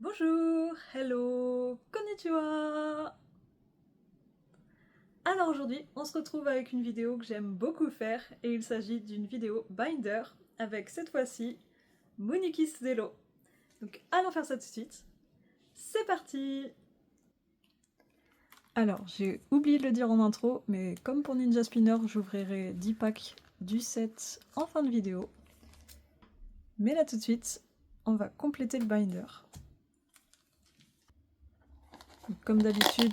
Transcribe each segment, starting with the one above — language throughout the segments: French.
Bonjour, hello, konnichiwa. Alors aujourd'hui, on se retrouve avec une vidéo que j'aime beaucoup faire et il s'agit d'une vidéo binder avec cette fois-ci Monikis Zelo. Donc allons faire ça tout de suite. C'est parti. Alors, j'ai oublié de le dire en intro, mais comme pour Ninja Spinner, j'ouvrirai 10 packs du set en fin de vidéo. Mais là tout de suite, on va compléter le binder. Donc, comme d'habitude,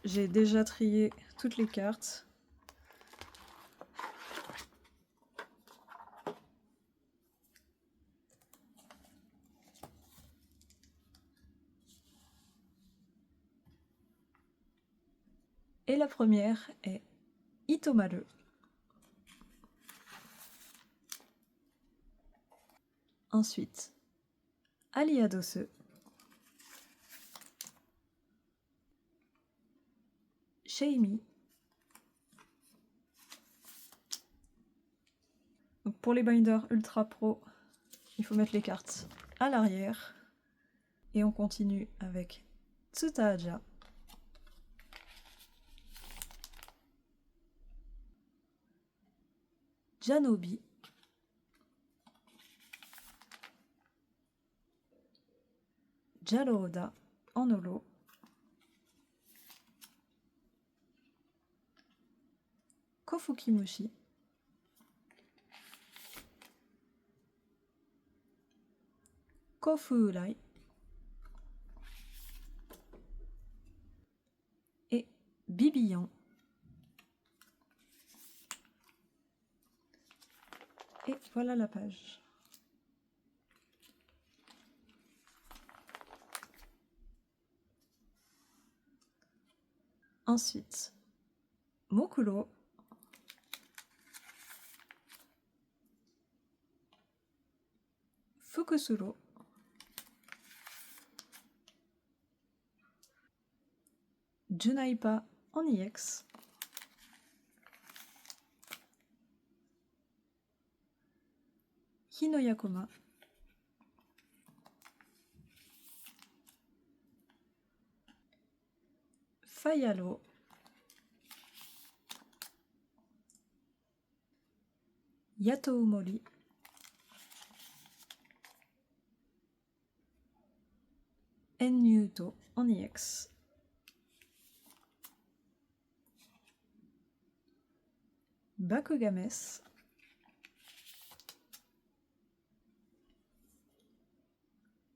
j'ai déjà trié toutes les cartes. Et la première est Itomaru. Ensuite, Aliadose. Sheimi. Donc pour les binders ultra pro, il faut mettre les cartes à l'arrière. Et on continue avec Tsutaja. Janobi. Jaroda en holo. Kofukimushi. Kofuurai. Et Bibiyan. Et voilà la page. Ensuite, Mokuro. Fukusuro. Junaipa en EX. Hinoyakoma. Fayalo. Yatoomori. Enyuto en EX. Bakugames.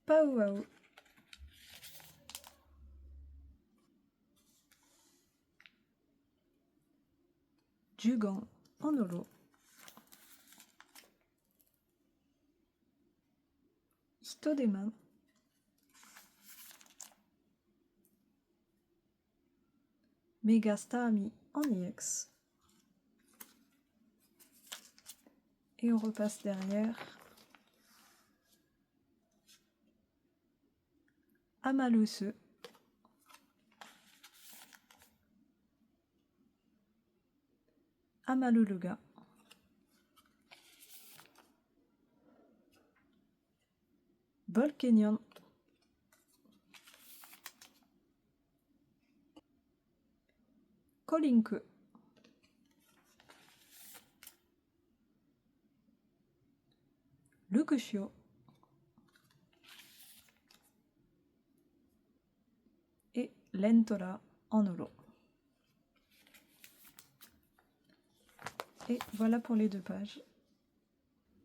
Pauau. Jugan en holo. Hitodema. Megastami en EX. Et on repasse derrière. Amaluse. Amaluluga. Volcanion. Kolinku. Lukushio. Et Lentora en holo. Et voilà pour les 2 pages.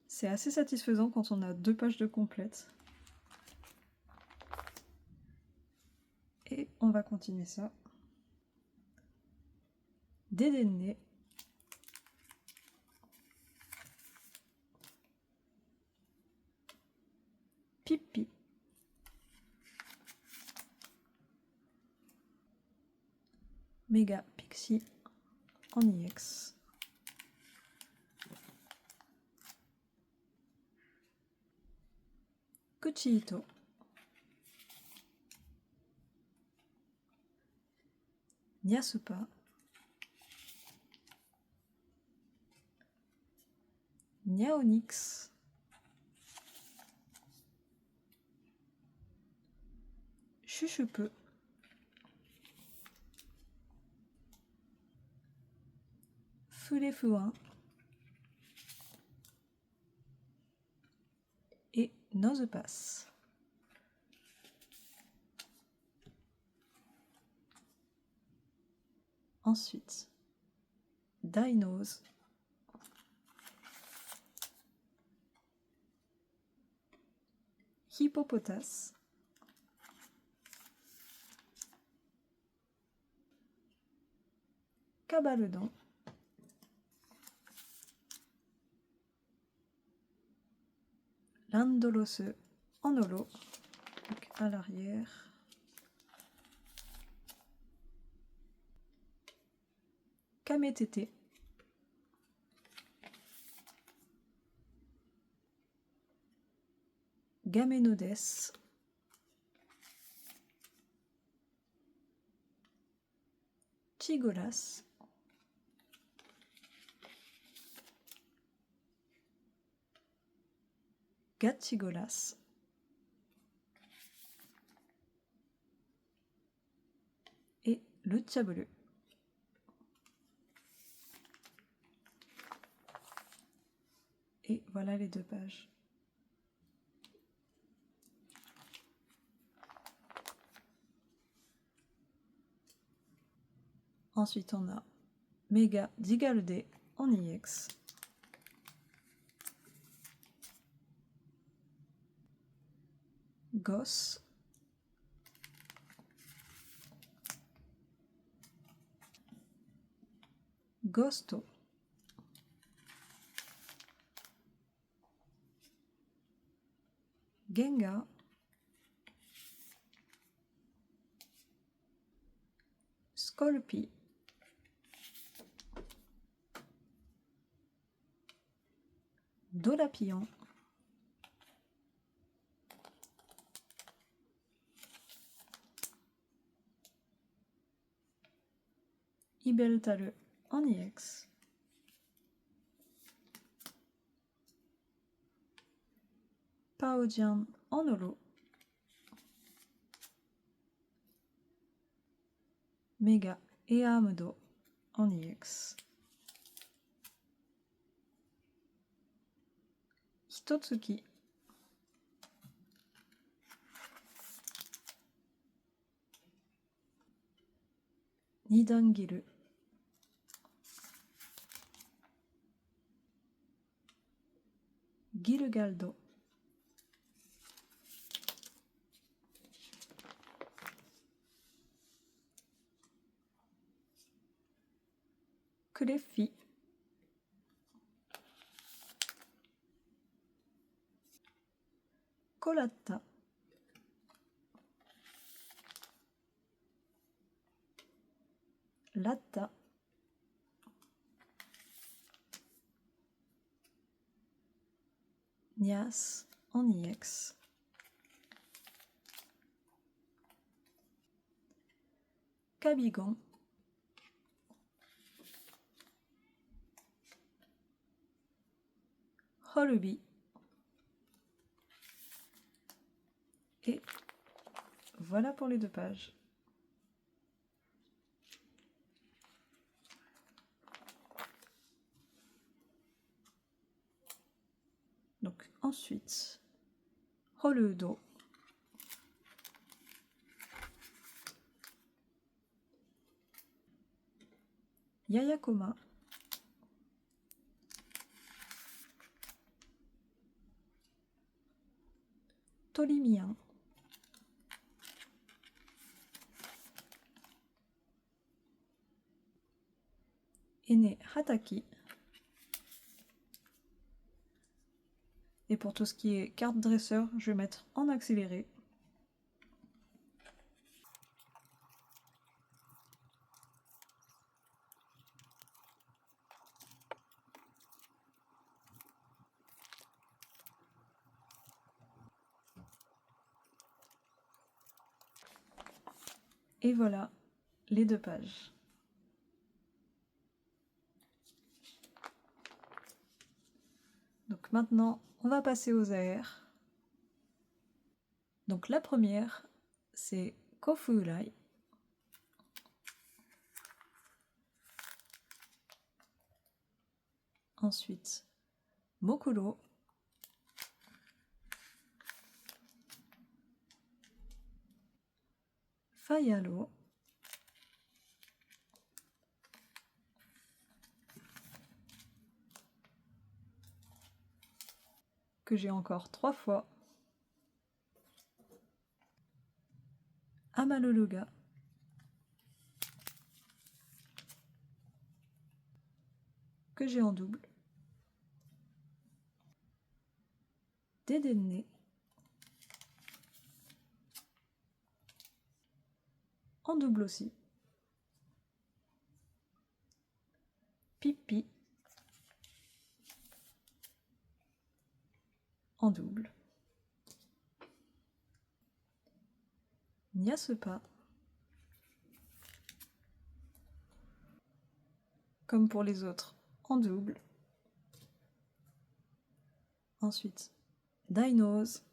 C'est assez satisfaisant quand on a 2 pages de complète. Et on va continuer ça. Dedenne. Pipi. Mega Pixie en EX. Kuchihito. Nyasupa. Nyaonix. chuchupe, Fuléfouin et Nosepass. Ensuite, Dinose, Hippopotas, Cabaledon, Landoloseux en holo, donc à l'arrière, Kamétété, Gaménodes, Chigolas, Gatchigolas, et le Tchabelu. Et voilà les 2 pages. Ensuite, on a Méga Digalde en IX. Goss. Gosto. Gengar. Scolpi. Dolapion. Ibeltale en IX. Paodian en holo. Méga Eamedo en IX. Hitotsuki. Nidangiru. Gilgaldo. Cleffi. Colatta. Latta. Nias en IX. Cabigon. Holubi. Et voilà pour les 2 pages. Donc ensuite, Holudo. Yayakoma. Tolimian. Ene Hataki. Et pour tout ce qui est carte dresseur, je vais mettre en accéléré. Et voilà les 2 pages. Donc maintenant, on va passer aux AR. Donc la première, c'est Kofurai. Ensuite, Mokuro. Fayalo. Que j'ai encore 3 fois. Amalologa. Que j'ai en double. Dedenne. En double aussi. Pipi. En double. Nyasepa. Comme pour les autres, en double. Ensuite, Dainos.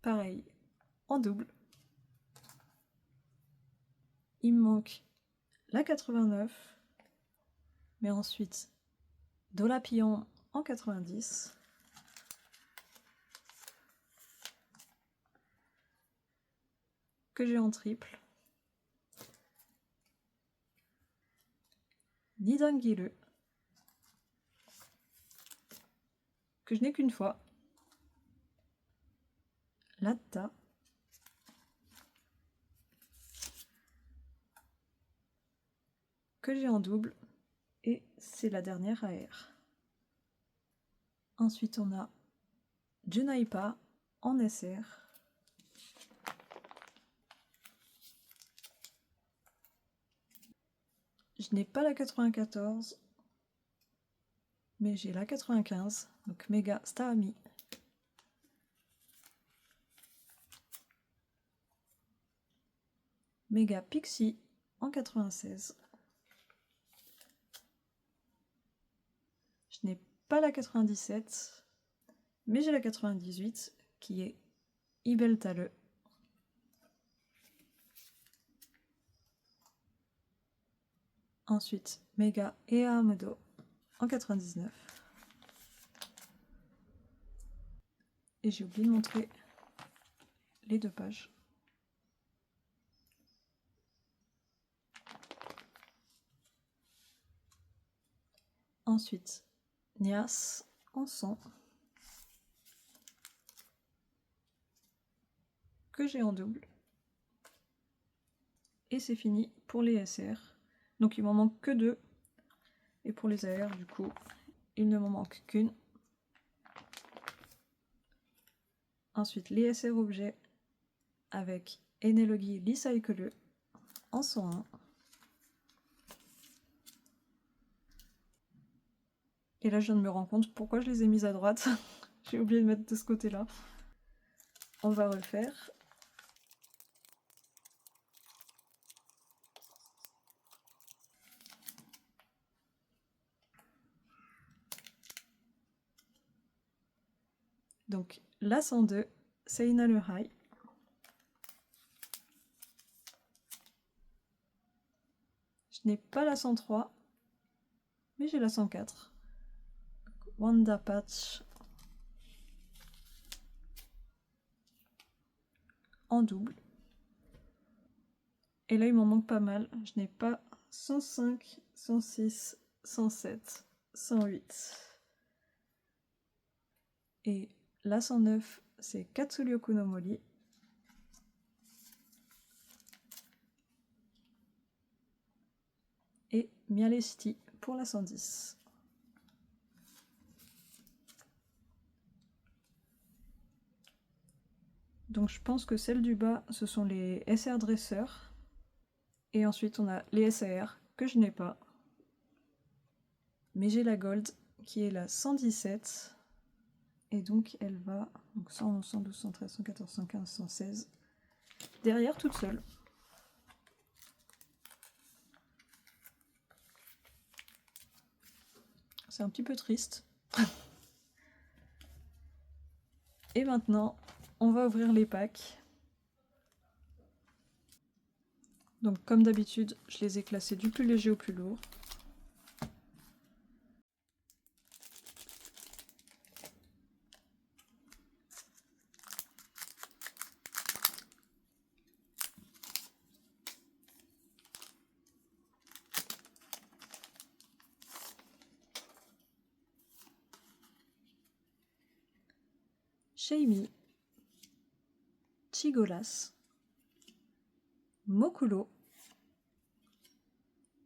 Pareil, en double. Il me manque la 89. Mais ensuite, Dolapion en 90. Que j'ai en triple. Nidangiru. Que je n'ai qu'une fois. Latta. Que j'ai en double. Et c'est la dernière AR. Ensuite, on a Junaipa en SR. Je n'ai pas la 94, mais j'ai la 95, donc Mega Starami. Mega Pixie en 96. Je n'ai pas la 97, mais j'ai la 98 qui est Ibeltale. Ensuite, Mega Eamudo en 99. Et j'ai oublié de montrer les 2 pages. Ensuite, Nias en 100. Que j'ai en double. Et c'est fini pour les SR. Donc il m'en manque que 2. Et pour les AR, du coup, il ne m'en manque qu'une. Ensuite, les SR objets avec Enelogi Recycle en 101. Et là, je viens de me rendre compte pourquoi je les ai mises à droite. J'ai oublié de mettre de ce côté-là. On va refaire. Donc, la 102, Seina le High. Je n'ai pas la 103, mais j'ai la 104. Wanda Patch en double. Et là, il m'en manque pas mal. Je n'ai pas 105, 106, 107, 108. Et la 109, c'est Katsuryoku no Mori. Et Mialesti pour la 110. Donc je pense que celles du bas, ce sont les SR dresseurs. Et ensuite on a les SAR que je n'ai pas. Mais j'ai la gold qui est la 117. Et donc elle va, donc 111, 112, 113, 114, 115, 116, derrière toute seule. C'est un petit peu triste. Et maintenant, on va ouvrir les packs. Donc comme d'habitude, je les ai classés du plus léger au plus lourd. Sheimi, Chigolas, Mokulo,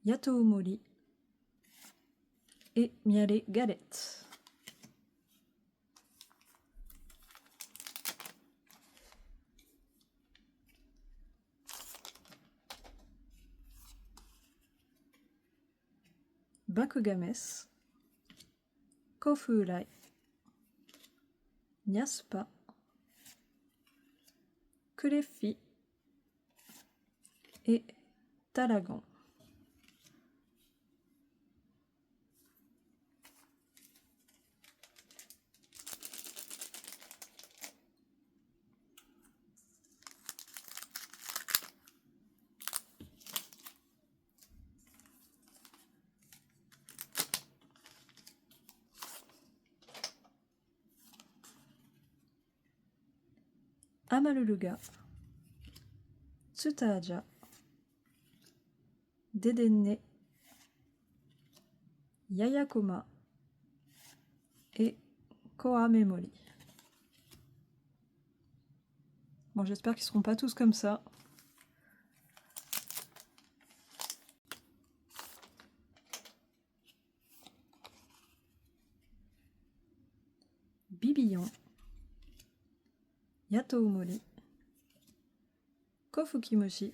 Yatoomori et Miale Galette. Bakugames, Kofurai, Nyaspa, Kurefi et Talagon. Amaluluga, Tsutaaja, Dedenne, Yayakoma et Koamemori. Bon, j'espère qu'ils seront pas tous comme ça. Bibillon, Yatoomori, Kofukimoshi,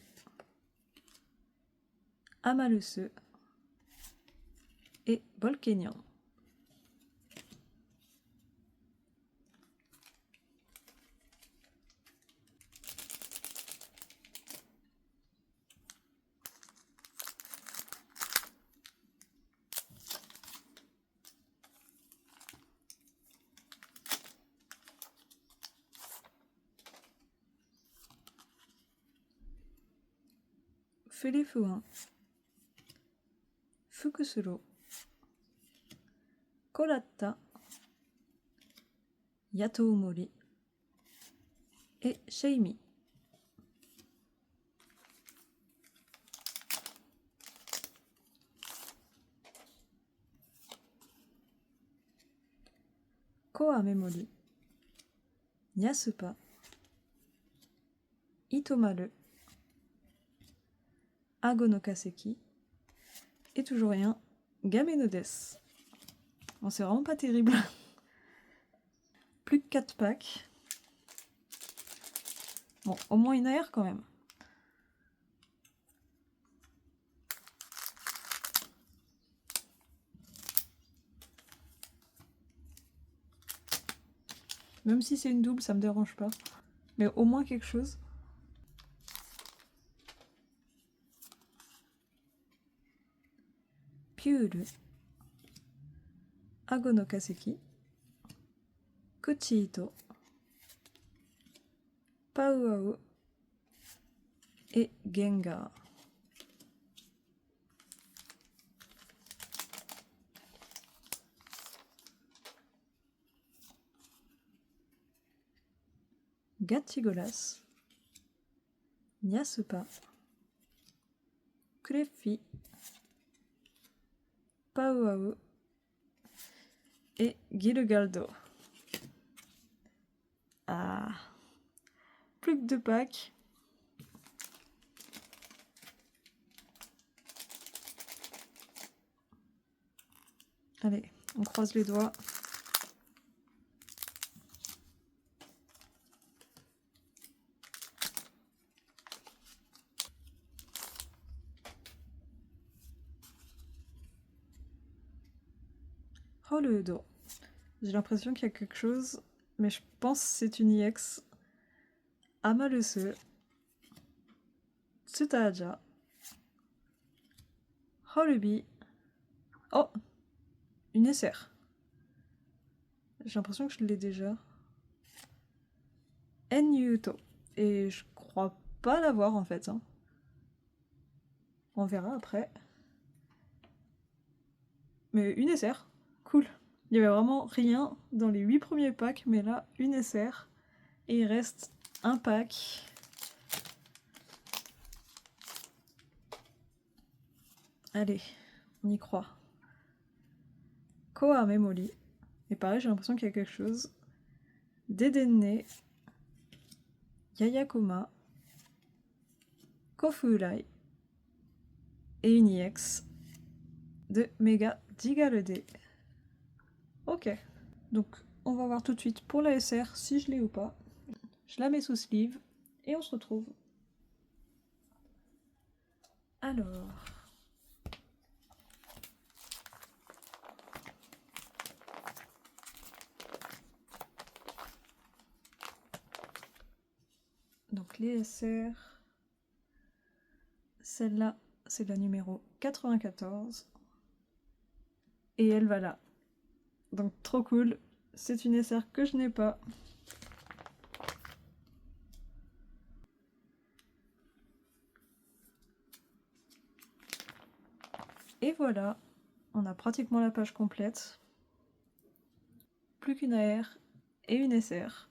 Amaluse et Volcanion. Fulifuin, Fukusuro, Kolatta, Yatoomori et Sheimi. Koamemori, Nyasupa, Itomaru, Ago no Kaseki et toujours rien, Gamenodes. Bon, c'est vraiment pas terrible. Plus que 4 packs. Bon, au moins une AR quand même. Même si c'est une double, ça me dérange pas. Mais au moins quelque chose. Pyuru, Ago no Kaseki, Kuchito, Pauau et Gengar. Gatchigolas, Nyasupa, Kurefi, Pauau et Gilugaldo. Ah, plus que 2 packs. Allez, on croise les doigts. Oh le dos. J'ai l'impression qu'il y a quelque chose, mais je pense que c'est une IX. Amaluse, Tsutaaja, Holubi. Oh, une SR. J'ai l'impression que je l'ai déjà. Enyuto. Et je crois pas l'avoir en fait. Hein. On verra après. Mais une SR, cool. Il y avait vraiment rien dans les 8 premiers packs, mais là, une SR. Et il reste un pack. Allez, on y croit. Koa Memoli. Et pareil, j'ai l'impression qu'il y a quelque chose. Dedenne. Yayakoma. Kofurai. Et une EX de Mega Digalede. Ok. Donc, on va voir tout de suite pour la SR si je l'ai ou pas. Je la mets sous sleeve et on se retrouve. Alors... Donc les SR... Celle-là, c'est la numéro 94. Et elle va là. Donc trop cool. C'est une SR que je n'ai pas. Et voilà, on a pratiquement la page complète. Plus qu'une AR et une SR.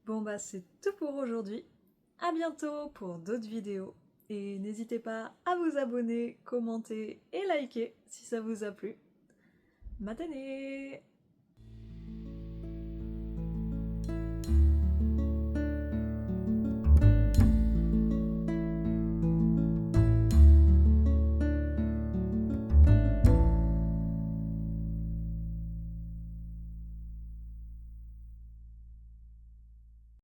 Bon bah c'est tout pour aujourd'hui. À bientôt pour d'autres vidéos. Et n'hésitez pas à vous abonner, commenter et liker si ça vous a plu. Matane!